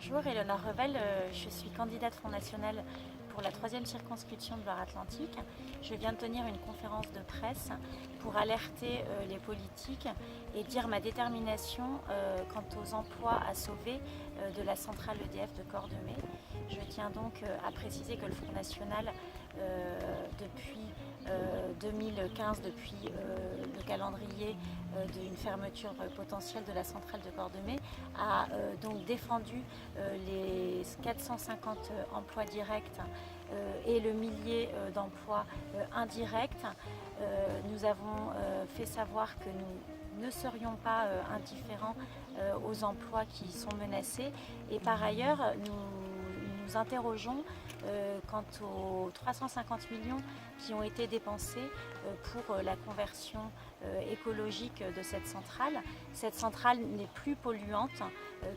Bonjour, Éléonore Revel, je suis candidate Front National pour la 3e circonscription de Loire-Atlantique. Je viens de tenir une conférence de presse pour alerter les politiques et dire ma détermination quant aux emplois à sauver de la centrale EDF de Cordemais. Je tiens donc à préciser que le Front National, depuis 2015, depuis le calendrier d'une fermeture potentielle de la centrale de Cordemais, a donc défendu les 450 emplois directs et le millier d'emplois indirects. Nous avons fait savoir que nous ne serions pas indifférents aux emplois qui sont menacés, et par ailleurs nous interrogeons quant aux 350 millions qui ont été dépensés pour la conversion écologique de cette centrale. Cette centrale n'est plus polluante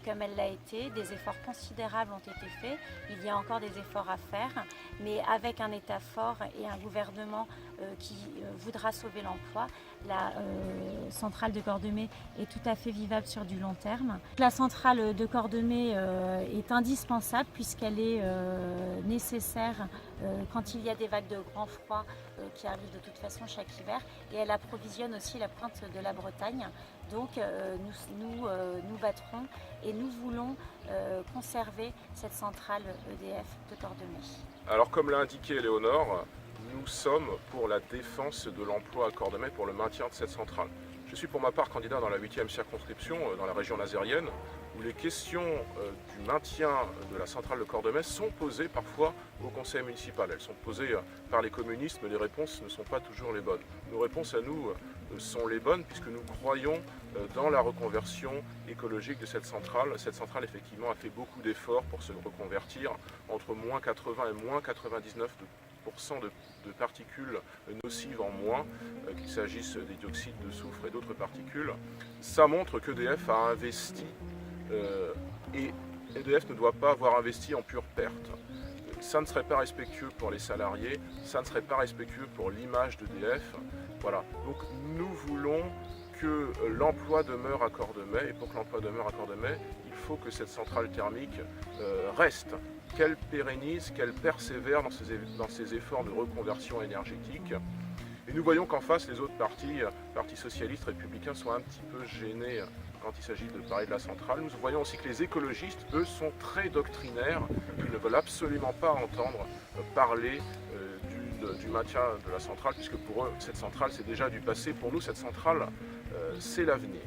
comme elle l'a été. Des efforts considérables ont été faits. Il y a encore des efforts à faire, mais avec un État fort et un gouvernement qui voudra sauver l'emploi, la centrale de Cordemais est tout à fait vivable sur du long terme. La centrale de Cordemais est indispensable puisqu'elle est nécessaire quand il y a des vagues de grand froid qui arrivent de toute façon chaque hiver, et elle approvisionne aussi la pointe de la Bretagne. Donc nous battrons et nous voulons conserver cette centrale EDF de Cordemais. Alors comme l'a indiqué Éléonore, nous sommes pour la défense de l'emploi à Cordemais, pour le maintien de cette centrale. Je suis pour ma part candidat dans la 8e circonscription, dans la région nazérienne, où les questions du maintien de la centrale de Cordemais sont posées parfois au conseil municipal. Elles sont posées par les communistes, mais les réponses ne sont pas toujours les bonnes. Nos réponses à nous sont les bonnes, puisque nous croyons dans la reconversion écologique de cette centrale. Cette centrale, effectivement, a fait beaucoup d'efforts pour se reconvertir, entre moins 80 et moins 99% de particules nocives en moins, qu'il s'agisse des dioxydes de soufre et d'autres particules. Ça montre qu'EDF a investi, et EDF ne doit pas avoir investi en pure perte. Ça ne serait pas respectueux pour les salariés, ça ne serait pas respectueux pour l'image d'EDF. Voilà. Donc nous voulons que l'emploi demeure à Cordemais, et pour que l'emploi demeure à Cordemais, il faut que cette centrale thermique reste, qu'elle pérennise, qu'elle persévère dans ses efforts de reconversion énergétique. Et nous voyons qu'en face, les autres partis socialistes, républicains, sont un petit peu gênés quand il s'agit de parler de la centrale. Nous voyons aussi que les écologistes, eux, sont très doctrinaires. Ils ne veulent absolument pas entendre parler du maintien de la centrale, puisque pour eux, cette centrale, c'est déjà du passé. Pour nous, cette centrale, c'est l'avenir.